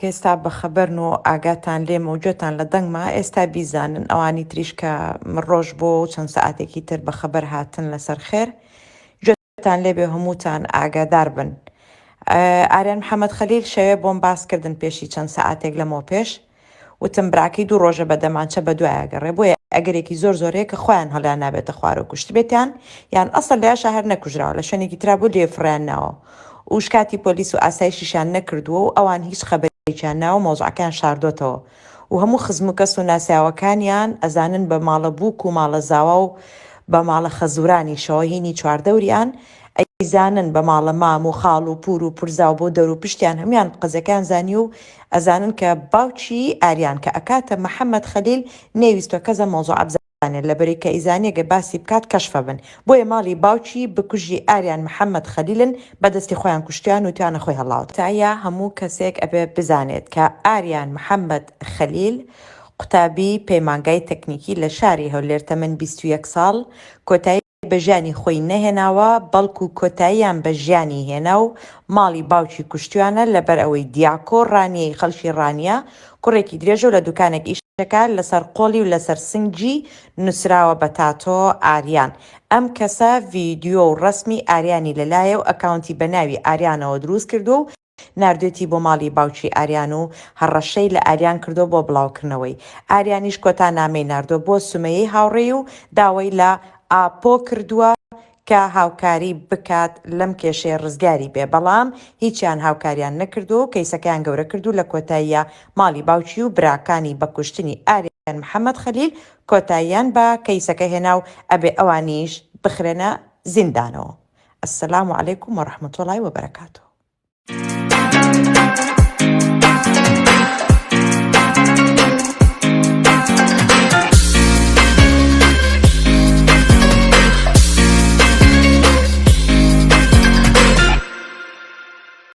ئێستا بەخەبەرن و ئاگاتان لێ مەوجۆتان لە دەنگما ئێستا بیزانن ئەوانی تریش کە ڕۆژ بۆ و چەند سەعاتێکی تر بەخەبەر هاتن لەسەر خێر گوێتان لێبێ هەمووتان ئاگادار بن. ئاریان محەممەد خەلیل شەوێ بۆم باسکردن پێشی چەند سەعاتێک لەمەوە پێش وتم براکەی 2 ڕۆژە بەدەمانچە بە دوایەگەڕێ بۆیە ئەگەرێکی زۆرێک کە خۆیان هەڵیان نابێتە خوارە کوشت بێتیان یان ئەسڵ لایشە هەر نەکوژراوە لە شوێنێکی ترابوو لێفران ناوە و شکاتی پۆلیس و ئاسایشیشان نەکردووە و ئەوان هیچ خەبەرێکیان ناوە مۆزوعەکان شاردۆتەوە و هەموو خزم و کەس و ناسیاوەکانیان ئەزانن بە ماڵە بووک و ماڵە زاوا و بە ماڵە خەزورانی شەوەهینی چواردەوریان ئەیزانن بە ماڵە مام و خاڵ و پور و پرزاو بۆ دەور و پشتیان هەمیان قەزەکان زانی و ئەزانن کە باوکی ئاریان کە ئەکاتە محەممەد خەلیل نێویستوە کەزە مۆزوع بزانێت لەبەری کە ئیزانیەگە باسی بکات کەشفە بن بۆیە ماڵی باوکی بکوژی ئاریان محەممەد خەلیلن بەدەستی خۆیان کوشتیان و توانە خۆی هەڵاوت تایە هەموو کەسێک ئەبێ بزانێت کە ئاریان محەممەد خەلیل قوتابی پەیمانگای تەکنیکی لە شاری هەولێر تەمەن 21 ساڵ کۆتایی بە ژیانی خۆی نەهێناوە بەڵکو کۆتاییان بە ژیانی هێنا و ماڵی باوکی کوشتیانە لەبەر ئەوەی دیاکۆ ڕانیەی خەڵکی ڕانیە کوڕێکی درێژە و لە دوکانێک ئیشەکە لەسەر قۆڵی و لەسەر سنگجی نووسراوە بە تاتۆ ئاریان ئەم کەسە ڤیدیۆ و ڕسمی ئاریانی لەلایە و ئەکاونتی بە ناوی ئاریانەوە دروست کردو و ناردێتی بۆ ماڵی باوکی ئاریان و هەڕەشەی لە ئاریان کردو بۆ بڵاوکردنەوەی ئاریانیش کۆتا نامەی ناردۆ بۆ سومەیەی هاوڕێی و داوای لە ئاپۆ کردووە کە هاوکاری بکات لەم کێشەیە ڕزگاری بێ بەڵام هیچیان هاوکاریان نەکردو و کەیسەکەیان گەورە کردو لە کۆتاییە ماڵی باوکی و براکانی بە کوشتنی ئاریان محەممەد خەلیل کۆتاییان بە کەیسەکە هێنا و ئەبێ ئەوانیش بخرێنە زیندانەوە. ئەسەلام عەلەیکوم وەڕەحمەتوڵڵاهی وەبەرەکاتوه.